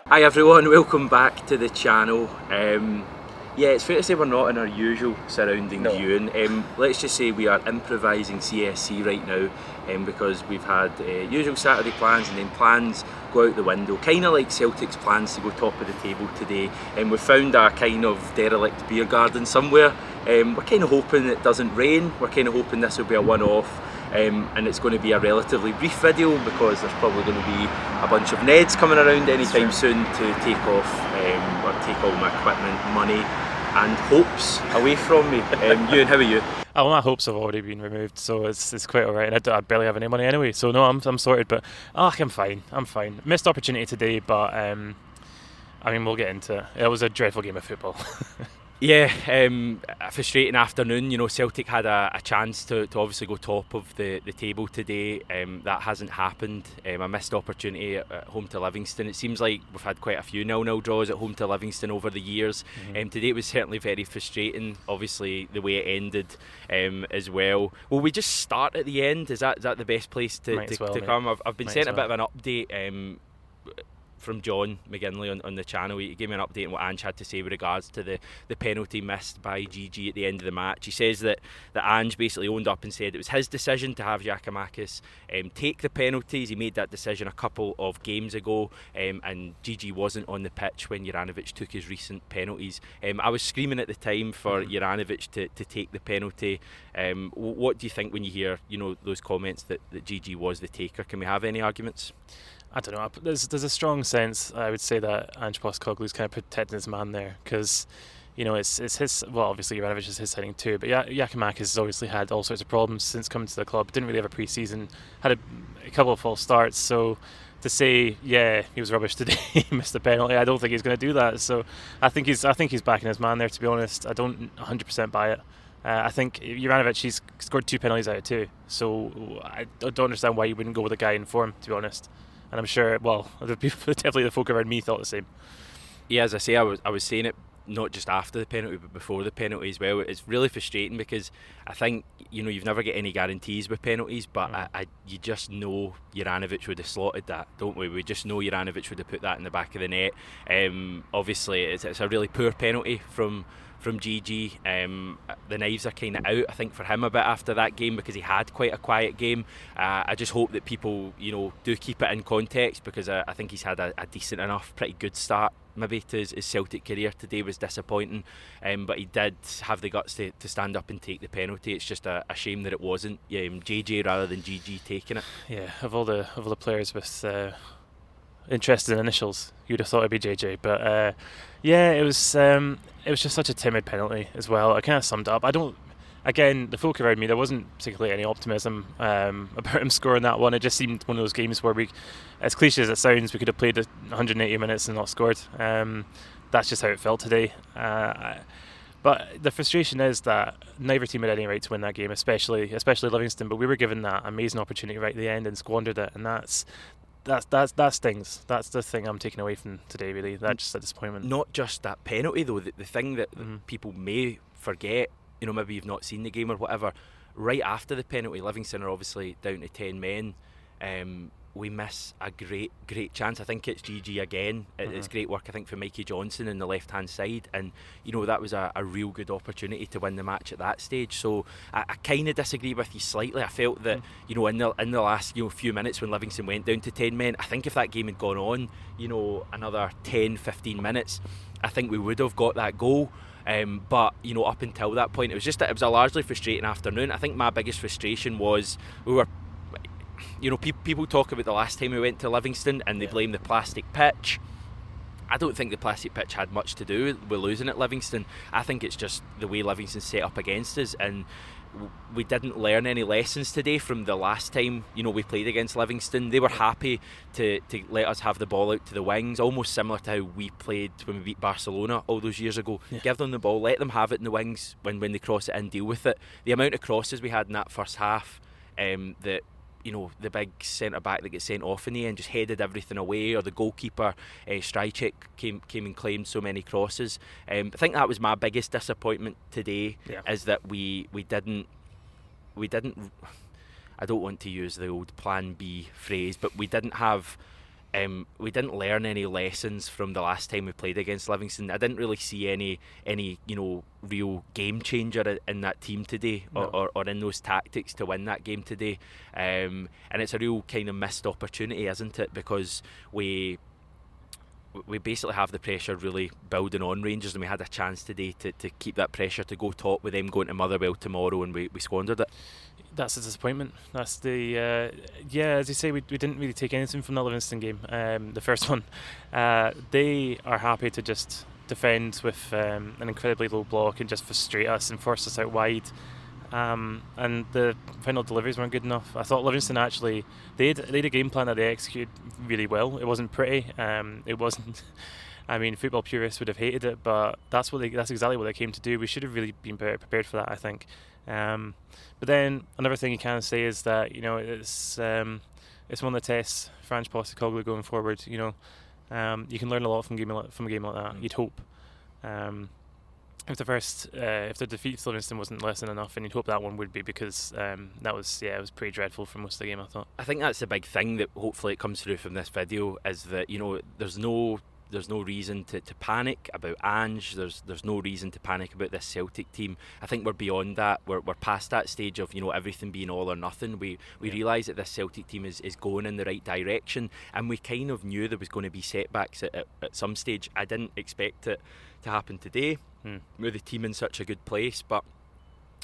Hi everyone, welcome back to the channel. Yeah, it's fair to say we're not in our usual surroundings, Euan. Let's just say we are improvising CSC right now because we've had usual Saturday plans and then plans go out the window. Kind of like Celtic's plans to go top of the table today. We've found a kind of derelict beer garden somewhere. We're kind of hoping it doesn't rain. We're kind of hoping this will be a one-off. And it's going to be a relatively brief video because there's probably going to be a bunch of Neds coming around anytime soon to take off or take all my equipment, money and hopes away from me. Euan, how are you? Oh, my hopes have already been removed, so it's quite alright. And I barely have any money anyway, so no, I'm sorted. But I'm fine. Missed opportunity today, but I mean, we'll get into it. It was a dreadful game of football. Yeah, a frustrating afternoon. You know, Celtic had a chance to obviously go top of the table today. That hasn't happened. A missed opportunity at home to Livingston. It seems like we've had quite a few 0-0 draws at home to Livingston over the years. Today was certainly very frustrating. Obviously, the way it ended as well. Will we just start at the end? Is that the best place to come? I've been sent a bit of an update from John McGinley on the channel. He gave me an update on what Ange had to say with regards to the penalty missed by GG at the end of the match. He says that Ange basically owned up and said it was his decision to have Giakoumakis take the penalties. He made that decision a couple of games ago, and GG wasn't on the pitch when Juranovic took his recent penalties. I was screaming at the time for Juranovic to take the penalty. What do you think when you hear those comments that GG was the taker? Can we have any arguments? I don't know. There's a strong sense, I would say, that Ange Postecoglou's kind of protecting his man there because, it's his. Well, obviously Juranovic is his signing too, but Giakoumakis has obviously had all sorts of problems since coming to the club. Didn't really have a pre-season. Had a couple of false starts. So to say, yeah, he was rubbish today, he missed the penalty, I don't think he's going to do that. So I think he's backing his man there. To be honest, I don't 100% buy it. I think Juranovic, he's scored 2 penalties out of 2. So I don't understand why you wouldn't go with a guy in form, to be honest. And I'm sure, definitely the folk around me thought the same. Yeah, as I say, I was saying it not just after the penalty but before the penalty as well. It's really frustrating because I think you've never get any guarantees with penalties, but you just know Juranovic would have slotted that, don't we? We just know Juranovic would have put that in the back of the net. Obviously it's a really poor penalty from GG. The knives are kind of out, I think, for him a bit after that game because he had quite a quiet game. I just hope that people do keep it in context because I think he's had a decent enough, pretty good start maybe to his Celtic career. Today was disappointing, but he did have the guts to stand up and take the penalty. It's just a shame that it wasn't JJ rather than GG taking it. Yeah, of all the players with interesting initials, you'd have thought it'd be JJ, but it was just such a timid penalty as well. I kind of summed it up. Again, the folk around me, there wasn't particularly any optimism about him scoring that one. It just seemed one of those games where we, as cliche as it sounds, we could have played 180 minutes and not scored. That's just how it felt today. But the frustration is that neither team had any right to win that game, especially Livingston. But we were given that amazing opportunity right at the end and squandered it, and that stings. That's the thing I'm taking away from today, really. That's just a disappointment. Not just that penalty though. The thing that people may forget, maybe you've not seen the game or whatever, right after the penalty, Livingston are obviously down to 10 men. We miss a great chance. I think it's GG again. It's great work, I think, for Mikey Johnson in the left hand side, and that was a real good opportunity to win the match at that stage. So I kind of disagree with you slightly. I felt that in the last few minutes when Livingston went down to 10 men, I think if that game had gone on another 10-15 minutes, I think we would have got that goal. But up until that point, it was a largely frustrating afternoon. I think my biggest frustration was we were, people talk about the last time we went to Livingston and they blame the plastic pitch. I don't think the plastic pitch had much to do with losing at Livingston. I think it's just the way Livingston set up against us, and we didn't learn any lessons today from the last time we played against Livingston. They were happy to let us have the ball out to the wings, almost similar to how we played when we beat Barcelona all those years ago. Give them the ball, let them have it in the wings when they cross it in, deal with it. The amount of crosses we had in that first half, that the big centre back that gets sent off in the end just headed everything away, or the goalkeeper Strychek came and claimed so many crosses. I think that was my biggest disappointment today, is that we didn't. I don't want to use the old Plan B phrase, but we didn't have we didn't learn any lessons from the last time we played against Livingston. I didn't really see any real game changer in that team today, No. or in those tactics to win that game today. And it's a real kind of missed opportunity, isn't it? Because we basically have the pressure really building on Rangers, and we had a chance today to keep that pressure, to go top with them going to Motherwell tomorrow, and we squandered it. That's a disappointment. That's the as you say, we didn't really take anything from the Livingston game, the first one. They are happy to just defend with an incredibly low block and just frustrate us and force us out wide. And the final deliveries weren't good enough. I thought Livingston actually they had a game plan that they executed really well. It wasn't pretty. It wasn't. I mean, football purists would have hated it, but that's exactly what they came to do. We should have really been better prepared for that, I think. But then another thing you can say is that it's one of the tests for Ange Postecoglou going forward. You can learn a lot from a game like that. You'd hope. If the defeat to Livingston wasn't less than enough, and you'd hope that one would be, because it was pretty dreadful for most of the game, I thought. I think that's the big thing that hopefully it comes through from this video, is that there's no reason to panic about Ange. There's no reason to panic about this Celtic team. I think we're beyond that. We're past that stage of everything being all or nothing. We realise that this Celtic team is going in the right direction, and we kind of knew there was going to be setbacks at some stage. I didn't expect it to happen today with the team in such a good place, but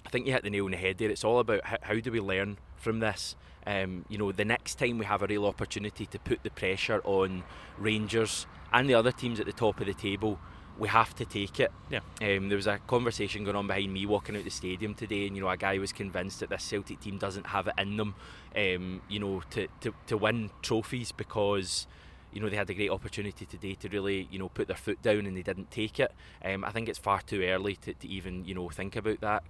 I think you hit the nail on the head there. It's all about how do we learn from this. The next time we have a real opportunity to put the pressure on Rangers and the other teams at the top of the table, we have to take it. Yeah. There was a conversation going on behind me walking out the stadium today, and a guy was convinced that this Celtic team doesn't have it in them, to win trophies, because they had a great opportunity today to really put their foot down, and they didn't take it. I think it's far too early to even think about that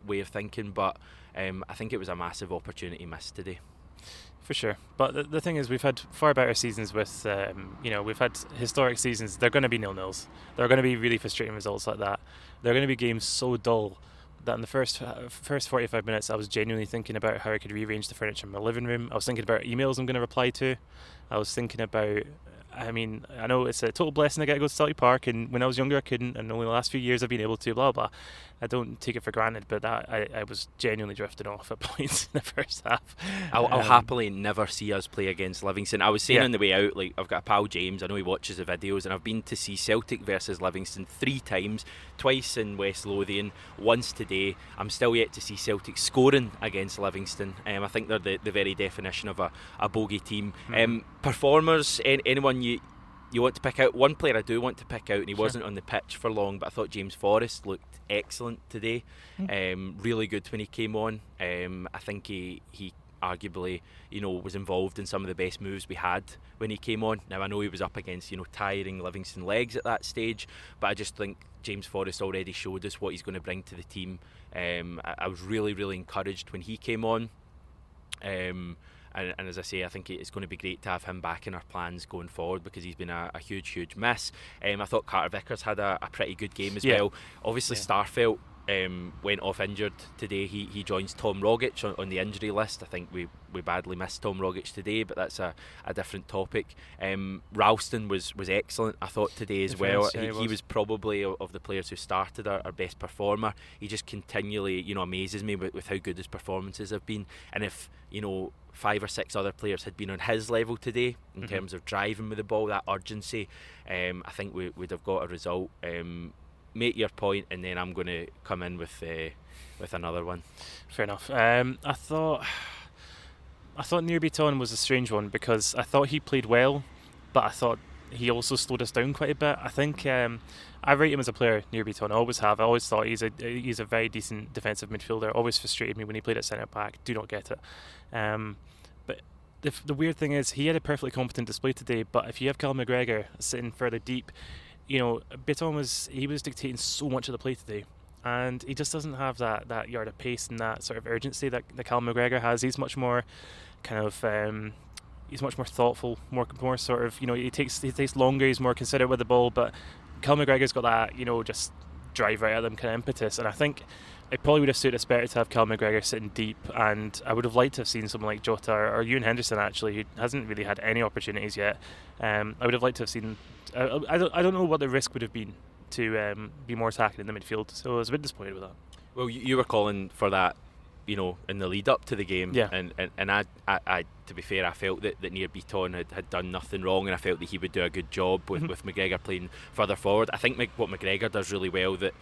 way of thinking, but I think it was a massive opportunity missed today. For sure. But the thing is, we've had far better seasons with, we've had historic seasons. They're going to be 0-0s. They're going to be really frustrating results like that. They're going to be games so dull that in the first 45 minutes, I was genuinely thinking about how I could rearrange the furniture in my living room. I was thinking about emails I'm going to reply to. I was thinking about, I know it's a total blessing I get to go to Celtic Park, and when I was younger I couldn't, and only the last few years I've been able to, blah blah. I don't take it for granted, but I was genuinely drifting off at points in the first half. I'll happily never see us play against Livingston. I was saying on the way out, I've got a pal James, I know he watches the videos, and I've been to see Celtic versus Livingston 3 times, twice in West Lothian, once today. I'm still yet to see Celtic scoring against Livingston. I think they're the very definition of a bogey team. Performers, anyone you want to pick out? One player I do want to pick out, and he wasn't on the pitch for long, but I thought James Forrest looked excellent today. Really good when he came on. I think he arguably was involved in some of the best moves we had when he came on. Now I know he was up against tiring Livingston legs at that stage, but I just think James Forrest already showed us what he's going to bring to the team. I was really, really encouraged when he came on. And as I say, I think it's going to be great to have him back in our plans going forward, because he's been a huge miss. I thought Carter Vickers had a pretty good game as well. Obviously Starfelt went off injured today. He joins Tom Rogic on the injury list. I think we badly missed Tom Rogic today, but that's a different topic. Ralston was excellent, I thought, today as well. He was probably, of the players who started, our best performer. He just continually amazes me with how good his performances have been. And if 5 or 6 other players had been on his level today in terms of driving with the ball, that urgency, I think we would have got a result. Make your point, and then I'm going to come in with another one. Fair enough. I thought Nir was a strange one, because I thought he played well, but I thought he also slowed us down quite a bit. I think I rate him as a player, Nir I always have. I always thought he's a very decent defensive midfielder. Always frustrated me when he played at centre back. Do not get it. But the weird thing is, he had a perfectly competent display today, but if you have Callum McGregor sitting further deep, Beton was dictating so much of the play today, and he just doesn't have that yard of pace and that sort of urgency that Callum McGregor has. He's much more kind of he's much more thoughtful, more sort of he takes longer. He's more considerate with the ball, but Callum McGregor's got that just drive right at them kind of impetus. And I think it probably would have suited us better to have Cal McGregor sitting deep, and I would have liked to have seen someone like Jota or Euan Henderson, actually, who hasn't really had any opportunities yet. I would have liked to have seen. I don't know what the risk would have been to be more attacking in the midfield, so I was a bit disappointed with that. Well, you were calling for that, in the lead up to the game, yeah. And I to be fair, I felt that Nir Beaton had done nothing wrong, and I felt that he would do a good job with McGregor playing further forward. I think what McGregor does really well that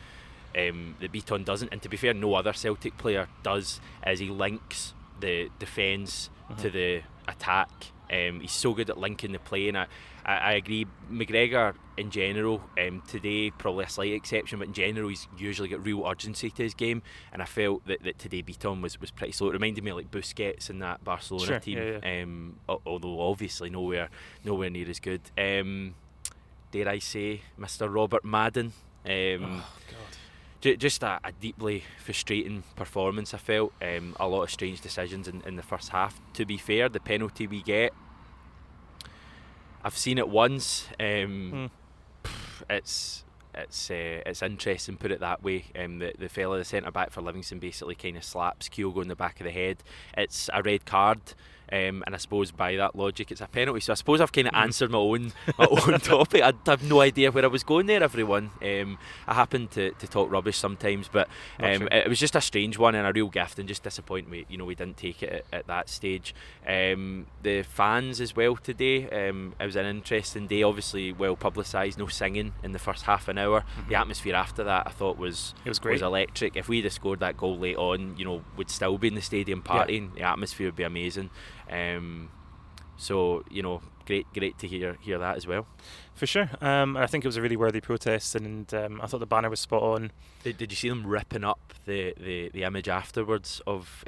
Beaton doesn't, and to be fair, no other Celtic player does, is he links the defence to the attack. He's so good at linking the play, and I agree. McGregor in general, today probably a slight exception, but in general he's usually got real urgency to his game, and I felt that today Beaton was pretty slow. It reminded me of like Busquets in that Barcelona team, although obviously nowhere near as good. Dare I say, Mr. Robert Madden. Just a deeply frustrating performance, I felt. A lot of strange decisions in the first half. To be fair, the penalty we get, I've seen it once. It's interesting, put it that way. The fella, the centre back for Livingston, basically kind of slaps Kyogo in the back of the head. It's a red card. And I suppose by that logic it's a penalty, so I suppose I've kind of answered my own topic. I have no idea where I was going there, everyone. I happen to talk rubbish sometimes, but it was just a strange one and a real gift, and just disappointing we didn't take it at that stage. The fans as well today, it was an interesting day, obviously well publicised. No singing in the first half an hour. The atmosphere after that I thought was great. Was electric. If we'd have scored that goal late on, we'd still be in the stadium partying. The atmosphere would be amazing. So great to hear that as well. For sure. I think it was a really worthy protest, and I thought the banner was spot on. Did you see them ripping up the image afterwards of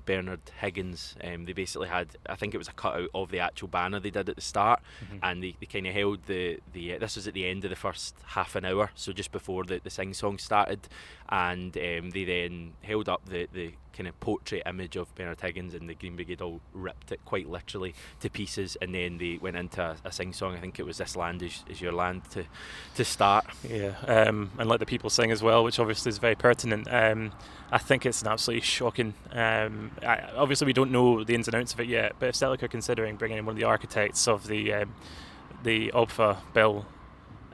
Bernard Higgins? They basically had, I think it was a cutout of the actual banner they did at the start, and they kind of held the this was at the end of the first half an hour, so just before the sing-song started, and they then held up the kind of portrait image of Bernard Higgins, and the Green Brigade all ripped it quite literally to pieces, and then they went into a sing-song. I think it was This Land is Your Land to start. Yeah, and let the people sing as well, which obviously is very pertinent. I think it's an absolutely shocking. Obviously, we don't know the ins and outs of it yet, but if Celtic are considering bringing in one of the architects of the OBFA bill,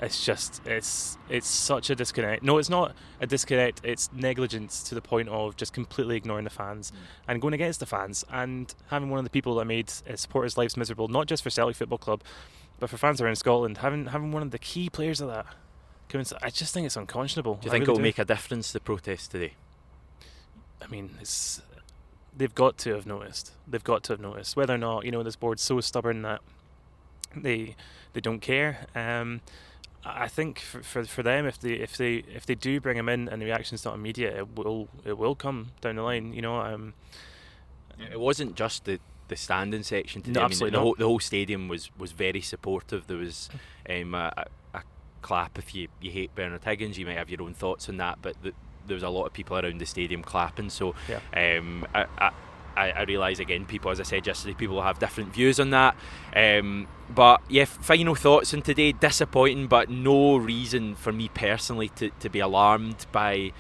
it's such a disconnect. No, it's not a disconnect. It's negligence to the point of just completely ignoring the fans and going against the fans, and having one of the people that made supporters' lives miserable, not just for Celtic Football Club, but for fans around Scotland, having one of the key players of that. I just think it's unconscionable. Do you think it'll make a difference, the protest today? I mean, they've got to have noticed. They've got to have noticed whether or not this board's so stubborn that they don't care. I think for them, if they do bring him in and the reaction's not immediate, it will come down the line. It wasn't just the standing section today. No, absolutely not. The whole stadium was very supportive. There was a clap if you hate Bernard Higgins. You might have your own thoughts on that, but there was a lot of people around the stadium clapping. So I realise, again, people, as I said yesterday, people will have different views on that. But yeah, final thoughts on today. Disappointing, but no reason for me personally to be alarmed by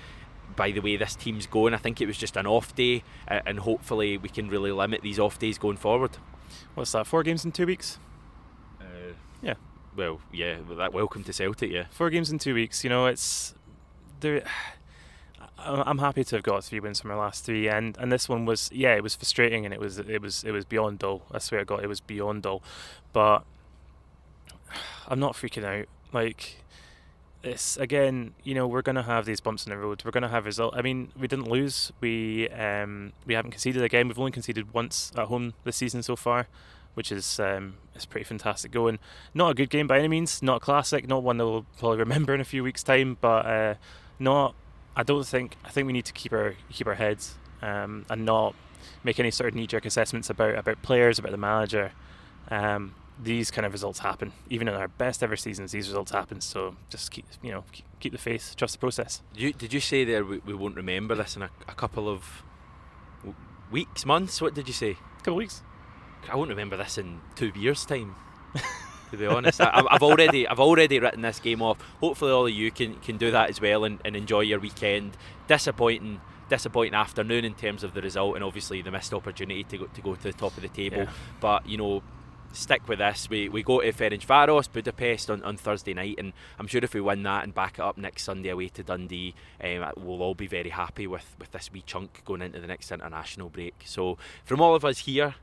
the way this team's going. I think it was just an off day, and hopefully we can really limit these off days going forward. What's that, 4 games in 2 weeks? Yeah. Well, yeah, welcome to Celtic, yeah. 4 games in 2 weeks, it's... I'm happy to have got 3 wins from our last 3, and this one was, it was frustrating, and it was beyond dull. I swear to God, it was beyond dull. But I'm not freaking out. It's, again, we're going to have these bumps in the road. We're going to have results. I mean, we didn't lose. We haven't conceded again. We've only conceded once at home this season so far, which is it's pretty fantastic going. Not a good game by any means. Not a classic. Not one that we'll probably remember in a few weeks' time. But not. I think we need to keep our heads and not make any sort of knee-jerk assessments about players, about the manager. These kind of results happen. Even in our best ever seasons, these results happen. So just keep the faith, trust the process. Did you say there we won't remember this in a couple of weeks, months? What did you say? A couple of weeks. I won't remember this in 2 years' time. To be honest, I've already written this game off. Hopefully, all of you can do that as well and enjoy your weekend. Disappointing, disappointing afternoon in terms of the result, and obviously the missed opportunity to go to the top of the table. Yeah. But stick with this. We go to Ferencváros, Budapest on Thursday night, and I'm sure if we win that and back it up next Sunday away to Dundee, we'll all be very happy with this wee chunk going into the next international break. So from all of us here,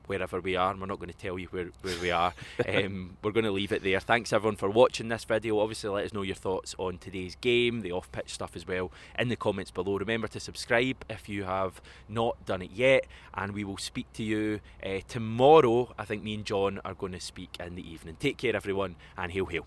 wherever we are, and we're not going to tell you where we are, we're going to leave it there. Thanks everyone for watching this video. Obviously let us know your thoughts on today's game, the off-pitch stuff as well, in the comments below. Remember to subscribe if you have not done it yet, and we will speak to you tomorrow. I think me and John are going to speak in the evening. Take care everyone, and hail hail.